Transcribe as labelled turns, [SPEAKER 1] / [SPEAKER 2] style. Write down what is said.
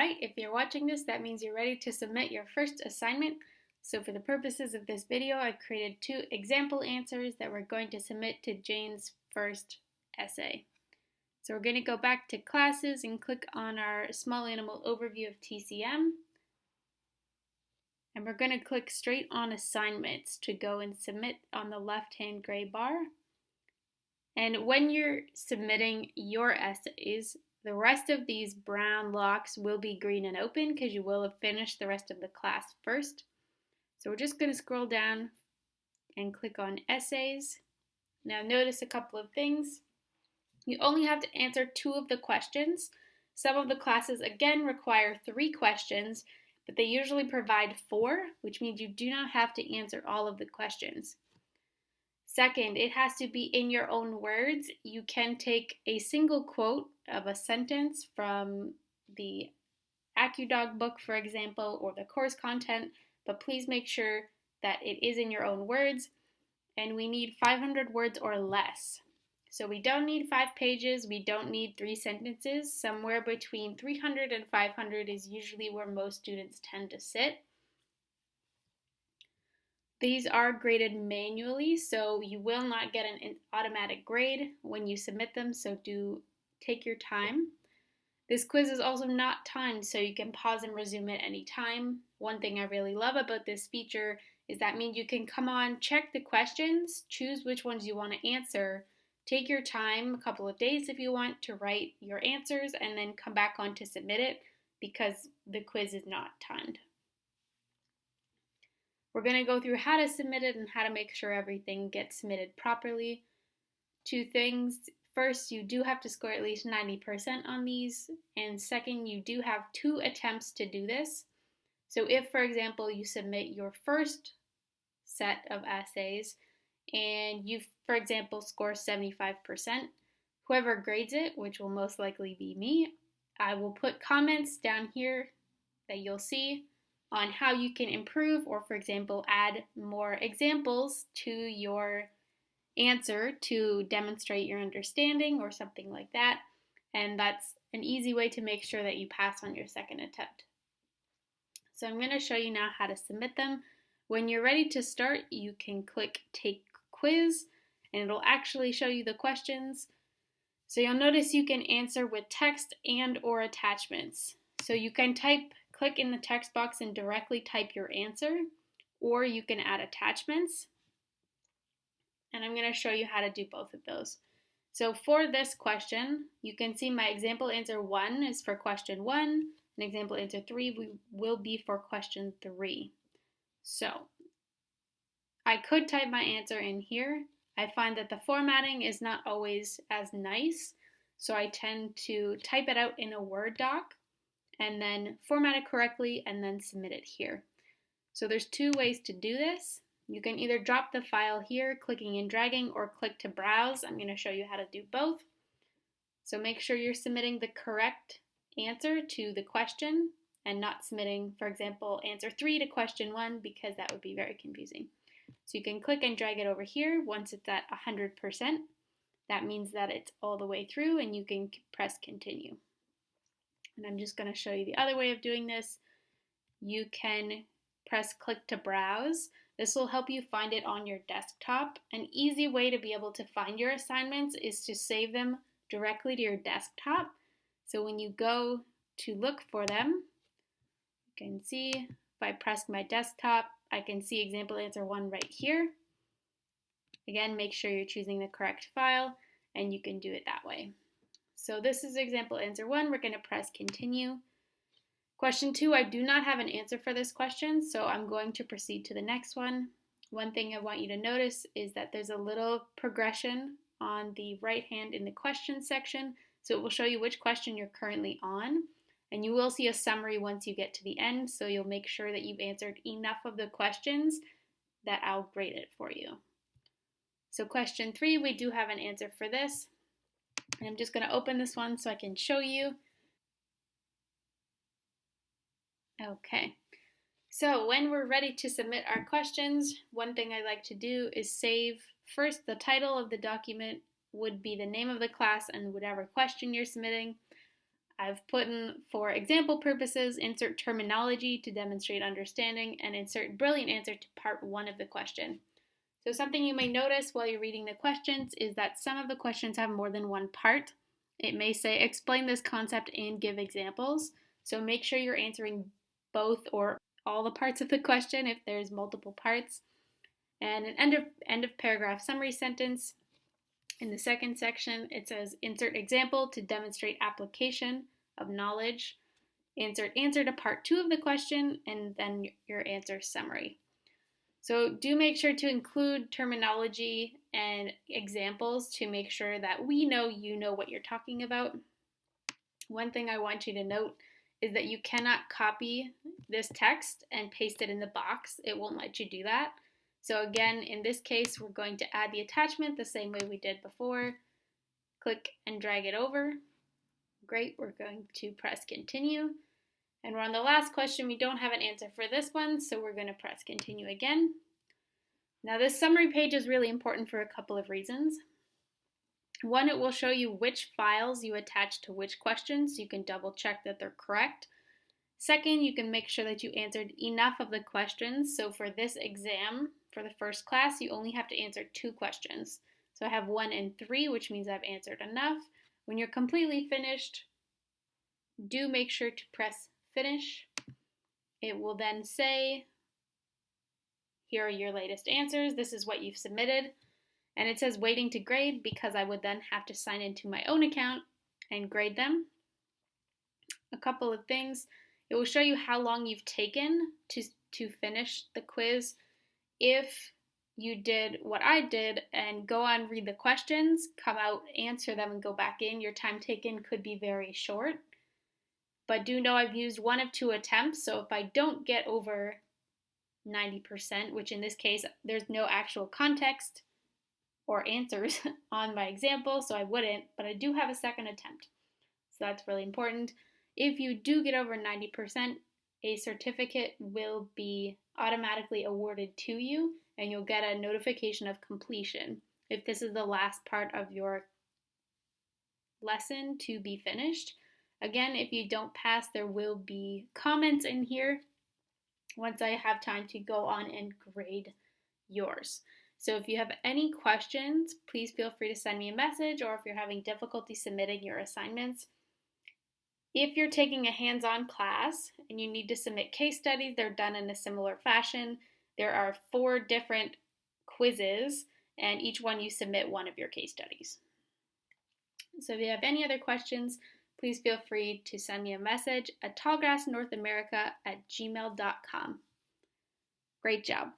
[SPEAKER 1] Alright, if you're watching this, that means you're ready to submit your first assignment. So for the purposes of this video, I've created 2 example answers that we're going to submit to Jane's first essay. So we're going to go back to classes and click on our small animal overview of TCM. And we're going to click straight on assignments to go and submit on the left-hand gray bar. And when you're submitting your essays, the rest of these brown blocks will be green and open because you will have finished the rest of the class first. So we're just going to scroll down and click on essays. Now notice a couple of things. You only have to answer 2 of the questions. Some of the classes again require 3 questions, but they usually provide 4, which means you do not have to answer all of the questions. Second, it has to be in your own words. You can take a single quote of a sentence from the AcuDog book, for example, or the course content, but please make sure that it is in your own words, and we need 500 words or less. So we don't need 5 pages, we don't need 3 sentences. Somewhere between 300 and 500 is usually where most students tend to sit. These are graded manually, so you will not get an automatic grade when you submit them, so do take your time. This quiz is also not timed, so you can pause and resume at any time. One thing I really love about this feature is that means you can come on, check the questions, choose which ones you want to answer, take your time, a couple of days if you want, to write your answers, and then come back on to submit it because the quiz is not timed. We're going to go through how to submit it and how to make sure everything gets submitted properly. 2 things. First, you do have to score at least 90% on these. And second, you do have 2 attempts to do this. So if, for example, you submit your first set of essays and you, for example, score 75%, whoever grades it, which will most likely be me, I will put comments down here that you'll see on how you can improve or, for example, add more examples to your answer to demonstrate your understanding or something like that. And that's an easy way to make sure that you pass on your second attempt. So I'm going to show you now how to submit them. When you're ready to start, you can click Take Quiz, and it'll actually show you the questions. So you'll notice you can answer with text and or attachments. So you can click in the text box and directly type your answer, or you can add attachments. And I'm going to show you how to do both of those. So for this question, you can see my example answer 1 is for question 1, and example answer 3 will be for question 3. So I could type my answer in here. I find that the formatting is not always as nice, so I tend to type it out in a Word doc and then format it correctly and then submit it here. So there's 2 ways to do this. You can either drop the file here, clicking and dragging, or click to browse. I'm going to show you how to do both. So make sure you're submitting the correct answer to the question and not submitting, for example, answer 3 to question 1, because that would be very confusing. So you can click and drag it over here. Once it's at 100%, that means that it's all the way through, and you can press continue. And I'm just going to show you the other way of doing this. You can press click to browse. This will help you find it on your desktop. An easy way to be able to find your assignments is to save them directly to your desktop. So when you go to look for them, you can see if I press my desktop, I can see example answer 1 right here. Again, make sure you're choosing the correct file, and you can do it that way. So this is example answer 1. We're going to press continue. Question 2, I do not have an answer for this question, so I'm going to proceed to the next one. One thing I want you to notice is that there's a little progression on the right hand in the question section, so it will show you which question you're currently on, and you will see a summary once you get to the end, so you'll make sure that you've answered enough of the questions that I'll grade it for you. So question 3, we do have an answer for this. I'm just going to open this one so I can show you. Okay, so when we're ready to submit our questions, one thing I like to do is save first the title of the document would be the name of the class and whatever question you're submitting. I've put in, for example purposes, insert terminology to demonstrate understanding, and insert brilliant answer to part 1 of the question. So something you may notice while you're reading the questions is that some of the questions have more than one part. It may say, explain this concept and give examples. So make sure you're answering both or all the parts of the question if there's multiple parts. And an end of paragraph summary sentence. In the second section, it says, insert example to demonstrate application of knowledge. Insert answer to part 2 of the question, and then your answer summary. So do make sure to include terminology and examples to make sure that we know you know what you're talking about. One thing I want you to note is that you cannot copy this text and paste it in the box. It won't let you do that. So again, in this case, we're going to add the attachment the same way we did before. Click and drag it over. Great, we're going to press continue. And we're on the last question. We don't have an answer for this one, so we're going to press continue again. Now this summary page is really important for a couple of reasons. One, it will show you which files you attach to which questions, so you can double check that they're correct. Second, you can make sure that you answered enough of the questions. So for this exam, for the first class, you only have to answer 2 questions. So I have 1 and 3, which means I've answered enough. When you're completely finished, do make sure to press finish. It will then say, here are your latest answers. This is what you've submitted. And it says waiting to grade because I would then have to sign into my own account and grade them. A couple of things. It will show you how long you've taken to finish the quiz. If you did what I did and go on, read the questions, come out, answer them, and go back in, your time taken could be very short. But do know I've used 1 of 2 attempts, so if I don't get over 90%, which in this case, there's no actual context or answers on my example, so I wouldn't, but I do have a second attempt. So that's really important. If you do get over 90%, a certificate will be automatically awarded to you, and you'll get a notification of completion if this is the last part of your lesson to be finished. Again, if you don't pass, there will be comments in here once I have time to go on and grade yours. So if you have any questions, please feel free to send me a message, or if you're having difficulty submitting your assignments. If you're taking a hands-on class and you need to submit case studies, they're done in a similar fashion. There are 4 different quizzes, and each one you submit 1 of your case studies. So if you have any other questions, please feel free to send me a message at tallgrassnorthamerica@gmail.com. Great job.